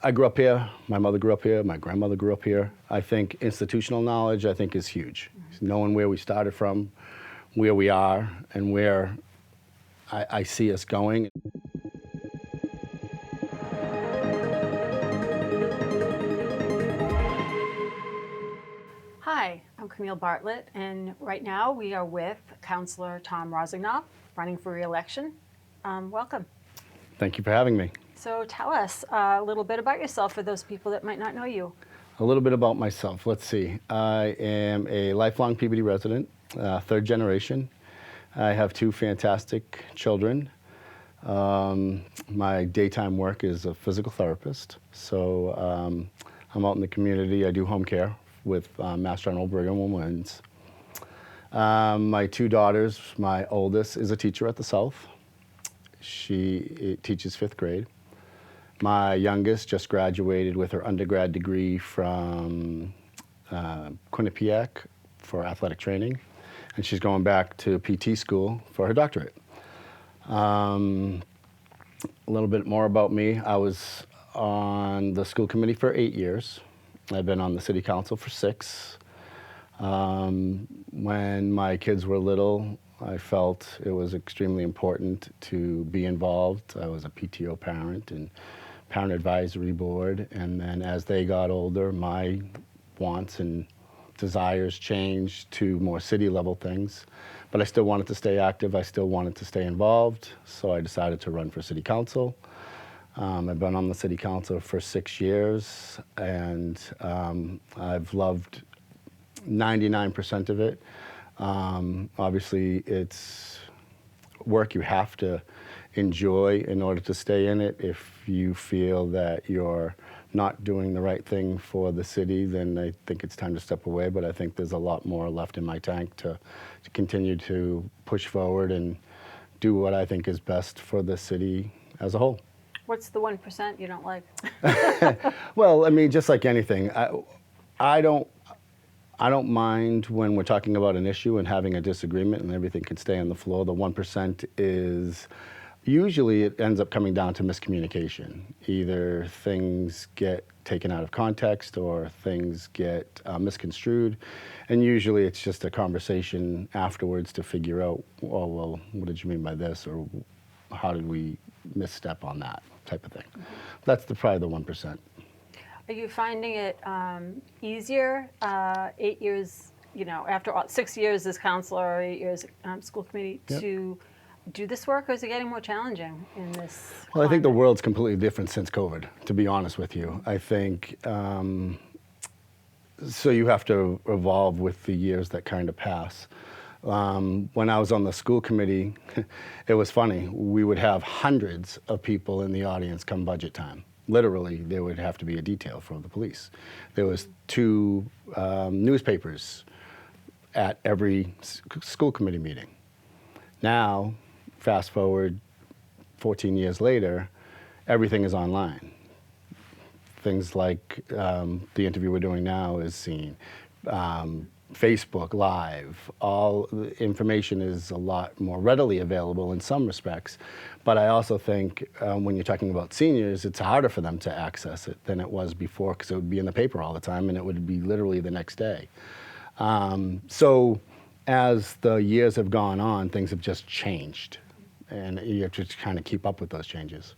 I grew up here. My mother grew up here. My grandmother grew up here. I think institutional knowledge, I think, is huge. Knowing where we started from, where we are, and where I see us going. Hi, I'm Camille Bartlett, and right now we are with Councillor Tom Rossignoll, running for re-election. Welcome. Thank you for having me. So tell us a little bit about yourself for those people that might not know you. A little bit about myself. Let's see. I am a lifelong Peabody resident, third generation. I have two fantastic children. My daytime work is a physical therapist, so I'm out in the community. I do home care with Mass General Brigham and Women's. My two daughters, my oldest is a teacher at the South. She teaches 5th grade. My youngest just graduated with her undergrad degree from Quinnipiac for athletic training, and she's going back to PT school for her doctorate. A little bit more about me. I was on the school committee for 8 years. I've been on the city council for 6. When my kids were little, I felt it was extremely important to be involved. I was a PTO parent and parent advisory board, and then as they got older, my wants and desires changed to more city level things. But I still wanted to stay active, I still wanted to stay involved, so I decided to run for city council. I've been on the city council for 6 years, and I've loved 99% of it. Obviously, it's work you have to enjoy in order to stay in it. If you feel that you're not doing the right thing for the city, then I think it's time to step away. But I think there's a lot more left in my tank to continue to push forward and do what I think is best for the city as a whole. What's the 1% you don't like? Well, I mean, just like anything, I don't mind when we're talking about an issue and having a disagreement and everything can stay on the floor. The 1% is usually it ends up coming down to miscommunication. Either things get taken out of context or things get misconstrued. And usually it's just a conversation afterwards to figure out, oh, well, what did you mean by this? Or how did we misstep on that type of thing? That's probably the 1%. Are you finding it easier, 8 years, after 6 years as councillor, 8 years school committee, to do this work, or is it getting more challenging in this Well, climate? I think the world's completely different since COVID, to be honest with you. I think, so you have to evolve with the years that kind of pass. When I was on the school committee, it was funny. We would have hundreds of people in the audience come budget time. Literally, there would have to be a detail for the police. There was 2 newspapers at every school committee meeting. Now, fast forward 14 years later, everything is online. Things like the interview we're doing now is seen. Facebook Live, all the information is a lot more readily available in some respects. But I also think when you're talking about seniors, it's harder for them to access it than it was before, because it would be in the paper all the time and it would be literally the next day. So as the years have gone on, things have just changed, and you have to kind of keep up with those changes.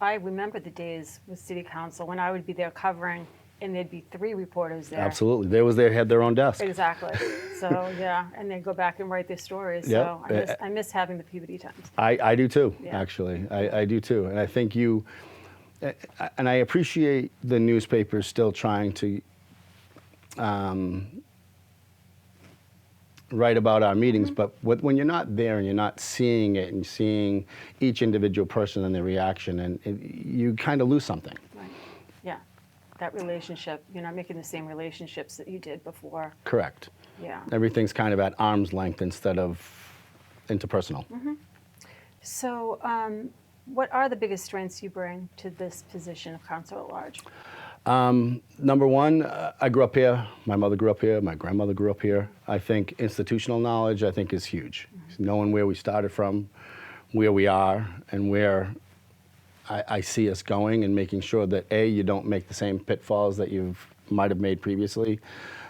I remember the days with city council when I would be there covering, and there'd be 3 reporters there. Absolutely. They had their own desk. Exactly. So, yeah, and they'd go back and write their stories. So I miss having the Peabody Times. I do too, actually. I do too. And I think and I appreciate the newspapers still trying to write about our meetings, but when you're not there and you're not seeing it and seeing each individual person and their reaction, and you kind of lose something. Right. Yeah. That relationship, you're not making the same relationships that you did before. Correct. Yeah. Everything's kind of at arm's length instead of interpersonal. So what are the biggest strengths you bring to this position of council at large? Number one, I grew up here. My mother grew up here. My grandmother grew up here. I think institutional knowledge, I think, is huge. Knowing where we started from, where we are, and where I see us going and making sure that A, you don't make the same pitfalls that you might have made previously.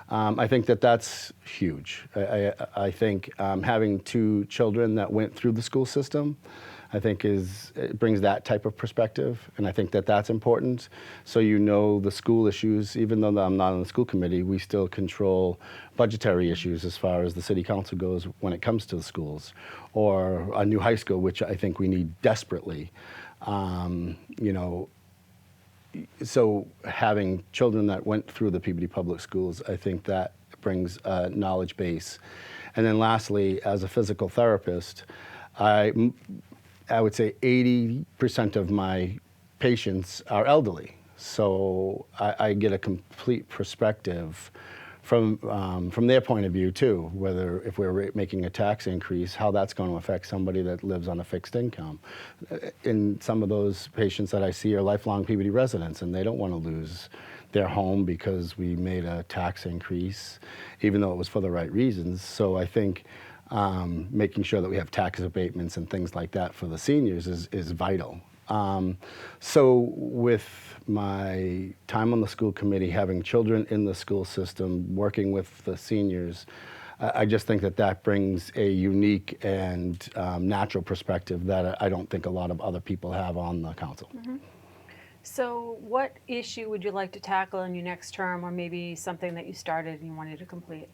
I think that that's huge. I think having 2 children that went through the school system, I think it brings that type of perspective, and I think that that's important. So you know the school issues, even though I'm not on the school committee, we still control budgetary issues as far as the city council goes when it comes to the schools, or a new high school, which I think we need desperately. You know, so having children that went through the Peabody Public Schools, I think that brings a knowledge base. And then lastly, as a physical therapist, I would say 80% of my patients are elderly. So I get a complete perspective from their point of view too, whether if we're making a tax increase, how that's going to affect somebody that lives on a fixed income. And some of those patients that I see are lifelong Peabody residents, and they don't want to lose their home because we made a tax increase, even though it was for the right reasons. So I think making sure that we have tax abatements and things like that for the seniors is vital. So with my time on the school committee, having children in the school system, working with the seniors, I just think that that brings a unique and natural perspective that I don't think a lot of other people have on the council. Mm-hmm. So what issue would you like to tackle in your next term, or maybe something that you started and you wanted to complete?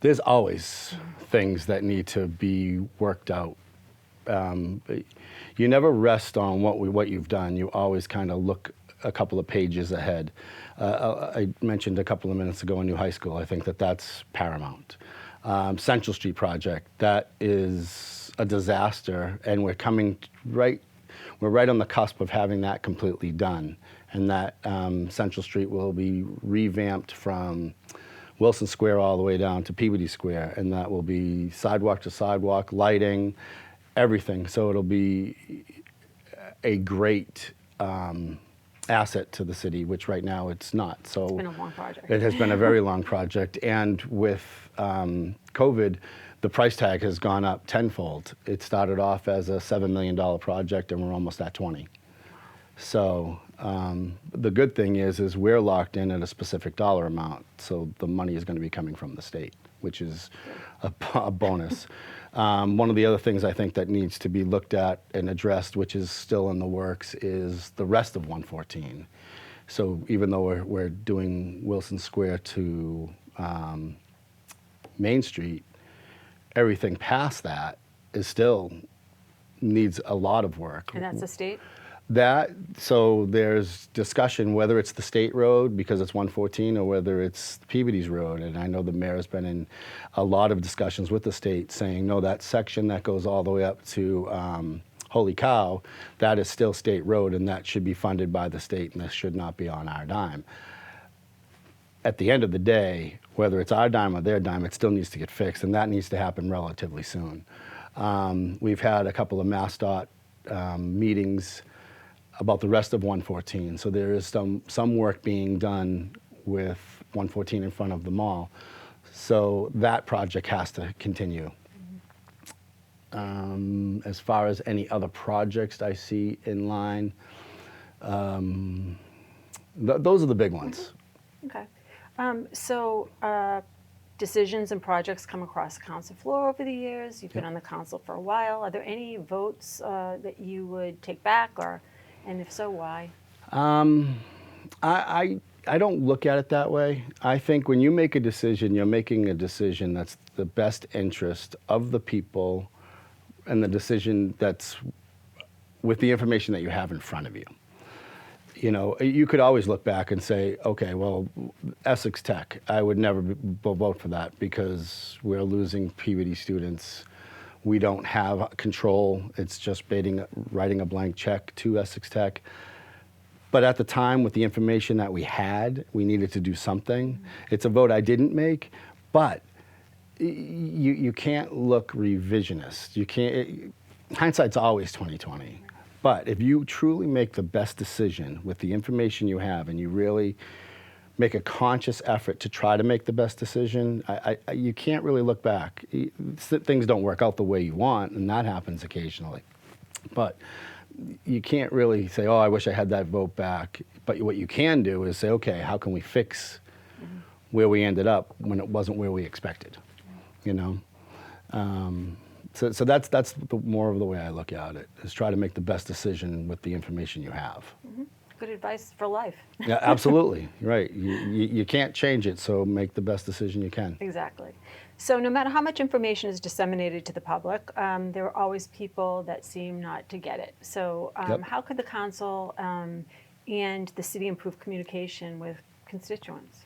There's always things that need to be worked out. You never rest on what you've done. You always kind of look a couple of pages ahead. I mentioned a couple of minutes ago a new high school. I think that that's paramount. Central Street project, that is a disaster, and we're right on the cusp of having that completely done. And that Central Street will be revamped from Wilson Square all the way down to Peabody Square, and that will be sidewalk to sidewalk, lighting, everything. So it'll be a great asset to the city, which right now it's not. So it's been a long project. It has been a very long project, and with COVID, the price tag has gone up tenfold. It started off as a $7 million project, and we're almost at 20. So the good thing is we're locked in at a specific dollar amount, so the money is going to be coming from the state, which is a bonus. One of the other things I think that needs to be looked at and addressed, which is still in the works, is the rest of 114. So even though we're doing Wilson Square to Main Street, everything past that is still needs a lot of work. And that's the state? So there's discussion whether it's the state road because it's 114 or whether it's Peabody's road. And I know the mayor has been in a lot of discussions with the state saying, no, that section that goes all the way up to Holy Cow, that is still state road and that should be funded by the state and this should not be on our dime. At the end of the day, whether it's our dime or their dime, it still needs to get fixed, and that needs to happen relatively soon. We've had a couple of MassDOT meetings about the rest of 114. So there is some work being done with 114 in front of the mall. So that project has to continue. As far as any other projects I see in line, those are the big ones. Okay. So decisions and projects come across the council floor over the years. You've been on the council for a while. Are there any votes that you would take back, and if so, why? I don't look at it that way. I think when you make a decision, you're making a decision that's the best interest of the people and the decision that's with the information that you have in front of you. You know, you could always look back and say, okay, well, Essex Tech, I would never vote for that because we're losing Peabody students. We don't have control. It's just writing a blank check to Essex Tech. But at the time, with the information that we had, we needed to do something. It's a vote I didn't make, but you can't look revisionist. You can't. Hindsight's always 20/20. But if you truly make the best decision with the information you have, and you really make a conscious effort to try to make the best decision, you can't really look back. Things don't work out the way you want, and that happens occasionally. But you can't really say, oh, I wish I had that vote back. But what you can do is say, okay, how can we fix where we ended up when it wasn't where we expected, you know? So that's more of the way I look at it, is try to make the best decision with the information you have. Good advice for life. Yeah, absolutely, right. You can't change it, so make the best decision you can. Exactly. So no matter how much information is disseminated to the public, there are always people that seem not to get it. So Yep. how could the council and the city improve communication with constituents?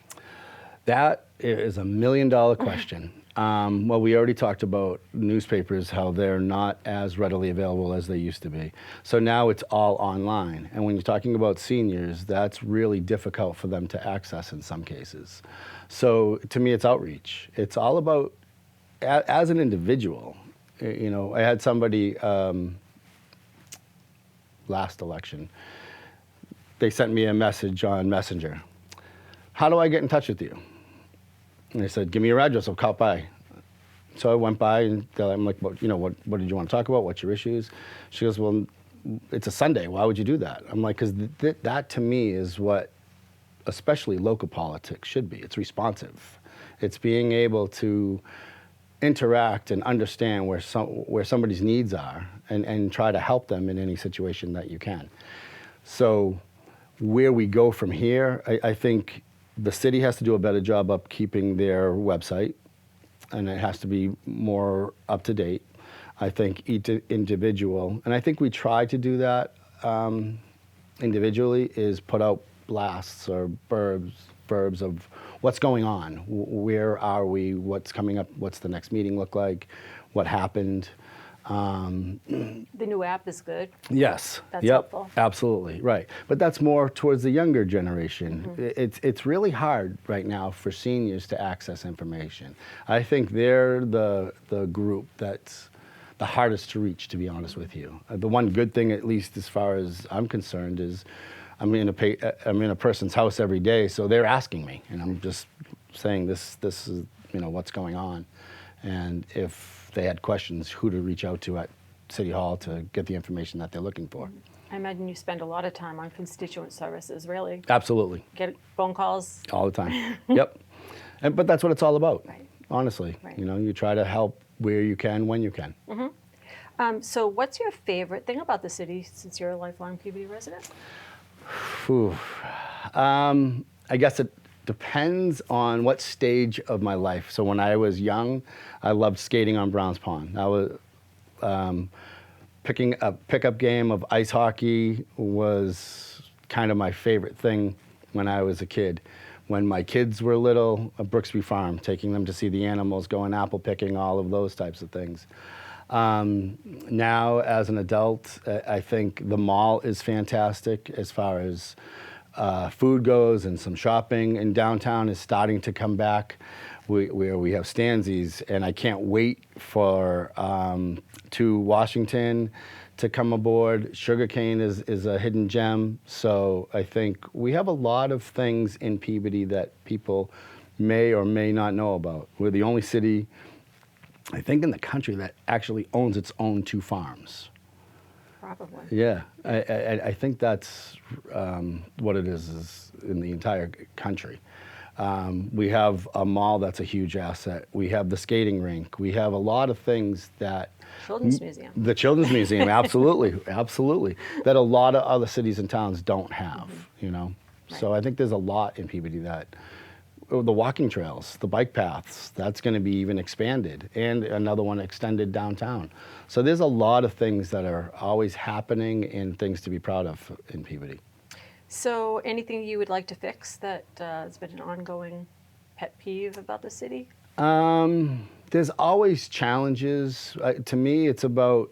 That is $1 million question. Well, we already talked about newspapers, how they're not as readily available as they used to be. So now it's all online. And when you're talking about seniors, that's really difficult for them to access in some cases. So to me, it's outreach. It's all about, as an individual, you know, I had somebody last election, they sent me a message on Messenger. How do I get in touch with you? And they said, give me your address, I'll call by. So I went by and I'm like, what did you want to talk about? What's your issues? She goes, well, it's a Sunday. Why would you do that? I'm like, because that to me is what, especially local politics, should be. It's responsive. It's being able to interact and understand where somebody's needs are and try to help them in any situation that you can. So where we go from here, I think the city has to do a better job up keeping their website, and it has to be more up to date. I think each individual, and I think we try to do that individually, is put out blasts or verbs of what's going on, where are we, what's coming up, what's the next meeting look like, what happened. The new app is good. Yes. That's yep, helpful. absolutely, right. But that's more towards the younger generation. It's really hard right now for seniors to access information. I think they're the group that's the hardest to reach, to be honest with you. The one good thing, at least as far as I'm concerned, is I'm in a person's house every day, so they're asking me, and I'm just saying this is what's going on, and if they had questions, who to reach out to at City Hall to get the information that they're looking for. I imagine you spend a lot of time on constituent services, really. Absolutely. Get phone calls. All the time. Yep. But that's what it's all about, Right. honestly. Right. You try to help where you can, when you can. So what's your favorite thing about the city, since you're a lifelong Peabody resident? Whew. I guess it depends on what stage of my life. So when I was young, I loved skating on Browns Pond. I was picking a pickup game of ice hockey was kind of my favorite thing when I was a kid. When my kids were little, at Brooksby Farm, taking them to see the animals, going apple picking, all of those types of things. Now, as an adult, I think the mall is fantastic as far as food goes, and some shopping, and downtown is starting to come back, where we have Stanzies, and I can't wait for to Washington to come aboard. Sugarcane is a hidden gem, so I think we have a lot of things in Peabody that people may or may not know about. We're the only city, I think, in the country that actually owns its own 2 farms. Probably. Yeah, I think that's what it is in the entire country. We have a mall that's a huge asset. We have the skating rink. We have a lot of things that... Children's Museum. The Children's Museum, absolutely, absolutely. That a lot of other cities and towns don't have, Right. So I think there's a lot in Peabody that... The walking trails, the bike paths, that's going to be even expanded, and another one extended downtown. So there's a lot of things that are always happening and things to be proud of in Peabody. So anything you would like to fix that has been an ongoing pet peeve about the city? There's always challenges. To me, it's about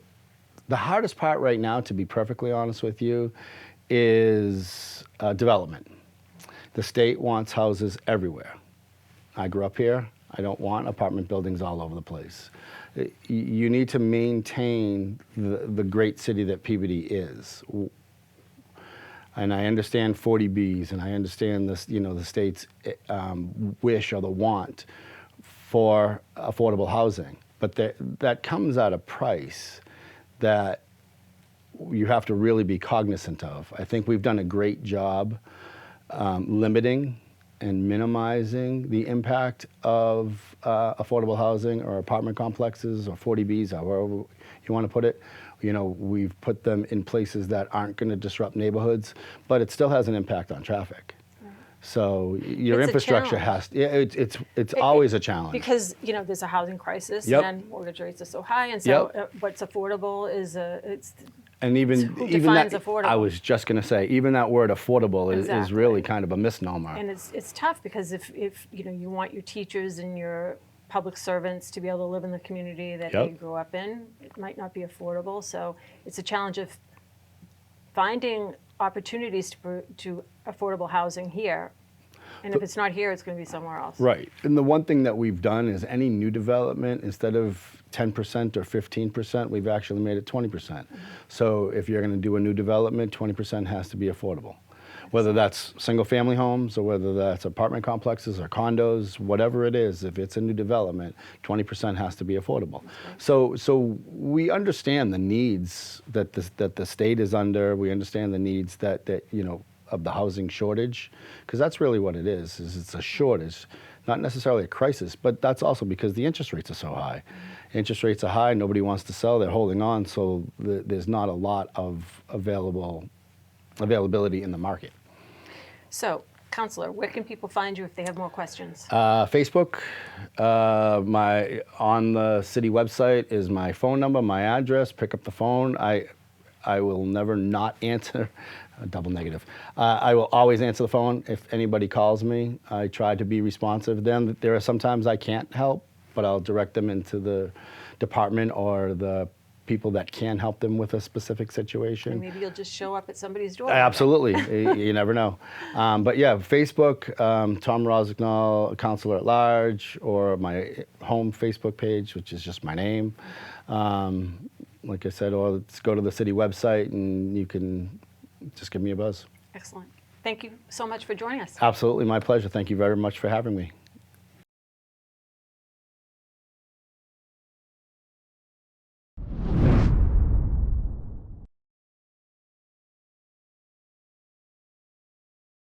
the hardest part right now, to be perfectly honest with you, is development. The state wants houses everywhere. I grew up here. I don't want apartment buildings all over the place. You need to maintain the great city that Peabody is. And I understand 40Bs, and I understand this, the state's wish or the want for affordable housing. But that comes at a price that you have to really be cognizant of. I think we've done a great job limiting and minimizing the impact of affordable housing or apartment complexes or 40Bs, however you want to put it. You know, we've put them in places that aren't going to disrupt neighborhoods, but it still has an impact on traffic. Right. So your It's a infrastructure challenge. it's always a challenge. Because, you know, there's a housing crisis Yep. and mortgage rates are so high, and so Yep. what's affordable is And even who even defines that, affordable? I was just going to say, even that word affordable is Exactly. really kind of a misnomer. and it's tough because if you know you want your teachers and your public servants to be able to live in the community that they Yep. grew up in, it might not be affordable. So it's a challenge of finding opportunities to affordable housing here. And if it's not here, it's going to be somewhere else. Right. And the one thing that we've done is any new development, instead of 10% or 15%, we've actually made it 20%. So if you're going to do a new development, 20% has to be affordable. Whether that's single family homes or whether that's apartment complexes or condos, whatever it is, if it's a new development, 20% has to be affordable. So we understand the needs that the state is under. We understand the needs that you know, of the housing shortage, because that's really what it is it's a shortage, not necessarily a crisis, but that's also because the interest rates are so high. Interest rates are high, nobody wants to sell, they're holding on, so there's not a lot of availability in the market. So, Councillor, where can people find you if they have more questions? Facebook, on the city website is my phone number, my address. Pick up the phone. I will never not answer. Double negative. I will always answer the phone if anybody calls me. I try to be responsive. Then there are sometimes I can't help, but I'll direct them into the department or the people that can help them with a specific situation. And maybe you'll just show up at somebody's door. Absolutely. You never know. But yeah, Facebook, Tom Rossignoll, Councillor at Large, or my home Facebook page, which is just my name. Like I said, or let's go to the city website and you can just give me a buzz. Excellent. Thank you so much for joining us. Absolutely, my pleasure. Thank you very much for having me.